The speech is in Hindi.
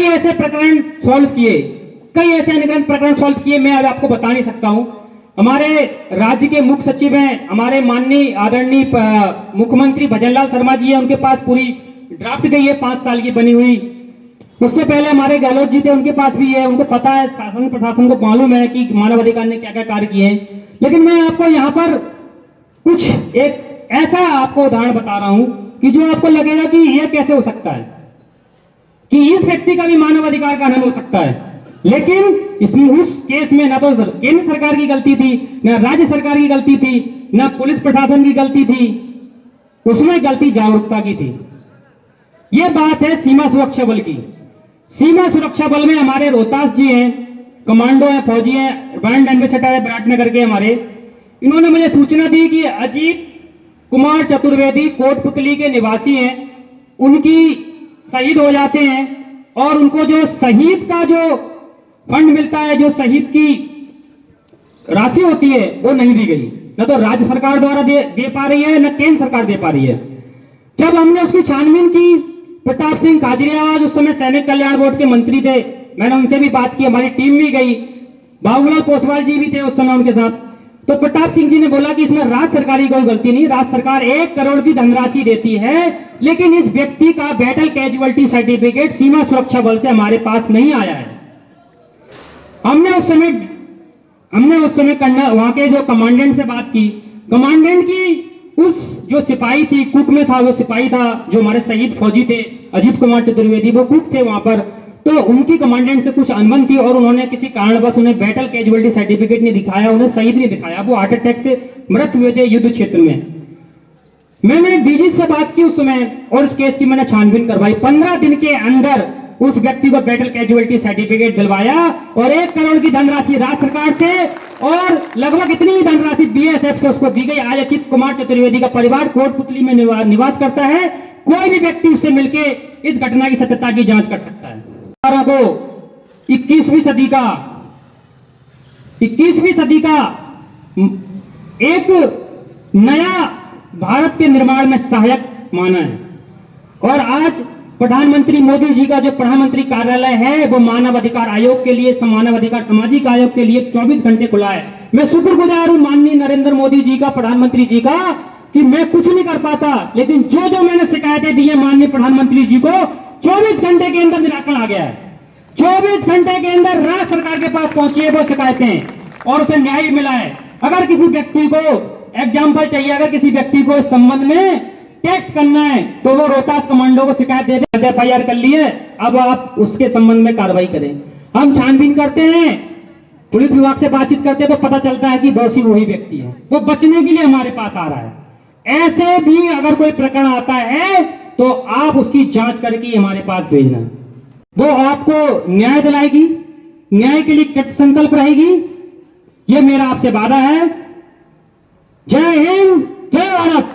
कई ऐसे प्रकरण सॉल्व किए, कई ऐसे अनगिनत प्रकरण सॉल्व किए, मैं अब आपको बता नहीं सकता हूं। हमारे राज्य के मुख्य सचिव हैं, हमारे माननीय आदरणीय मुख्यमंत्री भजनलाल शर्मा जी हैं, उनके पास पूरी ड्राफ्ट गई है 5 साल की बनी हुई। उससे पहले हमारे गहलोत जी थे, उनके पास भी है, उनको पता है, शासन प्रशासन को मालूम है कि मानवाधिकार ने क्या क्या कार्य किए हैं। लेकिन मैं आपको यहाँ पर कुछ एक ऐसा आपको उदाहरण बता रहा हूं कि जो आपको लगेगा कि यह कैसे हो सकता है, कि इस व्यक्ति का भी मानवाधिकार का हनन हो सकता है। लेकिन इसमें उस केस में ना तो केंद्र सरकार की गलती थी, ना राज्य सरकार की गलती थी, ना पुलिस प्रशासन की गलती थी, उसमें गलती जागरूकता की थी। यह बात है सीमा सुरक्षा बल की। सीमा सुरक्षा बल में हमारे रोहतास जी हैं, कमांडो हैं, फौजी हैं, ब्रांड एम्बेसडर है विराटनगर के हमारे। इन्होंने मुझे सूचना दी कि अजीत कुमार चतुर्वेदी कोटपुतली के निवासी हैं, उनकी शहीद हो जाते हैं और उनको जो शहीद का जो फंड मिलता है, जो शहीद की राशि होती है, वो नहीं दी गई। न तो राज्य सरकार द्वारा दे पा रही है, न केंद्र सरकार दे पा रही है। जब हमने उसकी छानबीन की, प्रताप सिंह काजरियावाज उस समय सैनिक कल्याण बोर्ड के मंत्री थे, मैंने उनसे भी बात की, हमारी टीम भी गई, बाबूलाल पोसवाल जी भी थे उस समय उनके साथ। तो प्रताप सिंह जी ने बोला कि इसमें राज्य सरकार की कोई गलती नहीं, राज्य सरकार 1 करोड़ की धनराशि देती है, लेकिन इस व्यक्ति का बैटल कैजुअलिटी सर्टिफिकेट सीमा सुरक्षा बल से हमारे पास नहीं आया है। हमने उस समय वहां के जो कमांडेंट से बात की। कमांडेंट की उस जो सिपाही थी, कुक में था, वो सिपाही था जो हमारे शहीद फौजी थे अजीत कुमार चतुर्वेदी, वो कुक थे वहां पर। तो उनकी कमांडेंट से कुछ अनबन थी और उन्होंने किसी कारणवश उन्हें बैटल कैजुअलिटी सर्टिफिकेट नहीं दिखाया, उन्हें शहीद नहीं दिखाया, वो हार्ट अटैक से मृत हुए थे युद्ध क्षेत्र में। मैंने डीजी से बात की उस समय और इस केस की मैंने छानबीन करवाई। 15 दिन के अंदर उस व्यक्ति को बैटल कैजुअलिटी सर्टिफिकेट दिलवाया और 1 करोड़ की धनराशि राज्य सरकार से और लगभग इतनी ही धनराशि बीएसएफ से उसको दी गई। आज अजीत कुमार चतुर्वेदी का परिवार कोटपुतली में निवास करता है। कोई भी व्यक्ति उससे मिलकर इस घटना की सत्यता की जांच कर सकता है। को 21वीं सदी का एक नया भारत के निर्माण में सहायक माना है। और आज प्रधानमंत्री मोदी जी का जो प्रधानमंत्री कार्यालय है, वो मानव अधिकार आयोग के लिए, मानव अधिकार सामाजिक आयोग के लिए 24 घंटे खुला है। मैं शुक्रगुजार हूं माननीय नरेंद्र मोदी जी का, प्रधानमंत्री जी का, कि मैं कुछ नहीं कर पाता, लेकिन जो मैंने शिकायतें दी है माननीय प्रधानमंत्री जी को, 24 घंटे के अंदर निराकरण आ गया है। 24 घंटे के अंदर राज्य सरकार के पास पहुंची है वो शिकायतें और उसे न्याय मिला है। अगर किसी व्यक्ति को एग्जाम्पल चाहिए, अगर किसी व्यक्ति को इस संबंध में टेक्स्ट करना है तो वो रोहतास कमांडो को शिकायत दे दे, एफआईआर कर ली है, अब आप उसके संबंध में कार्रवाई करें। हम छानबीन करते हैं, पुलिस विभाग से बातचीत करते हैं तो पता चलता है कि दोषी वही व्यक्ति है, वो बचने के लिए हमारे पास आ रहा है। ऐसे भी अगर कोई प्रकरण आता है तो आप उसकी जांच करके हमारे पास भेजना, वो आपको न्याय दिलाएगी, न्याय के लिए कृत संकल्प रहेगी। ये मेरा आपसे वादा है। जय हिंद, जय भारत।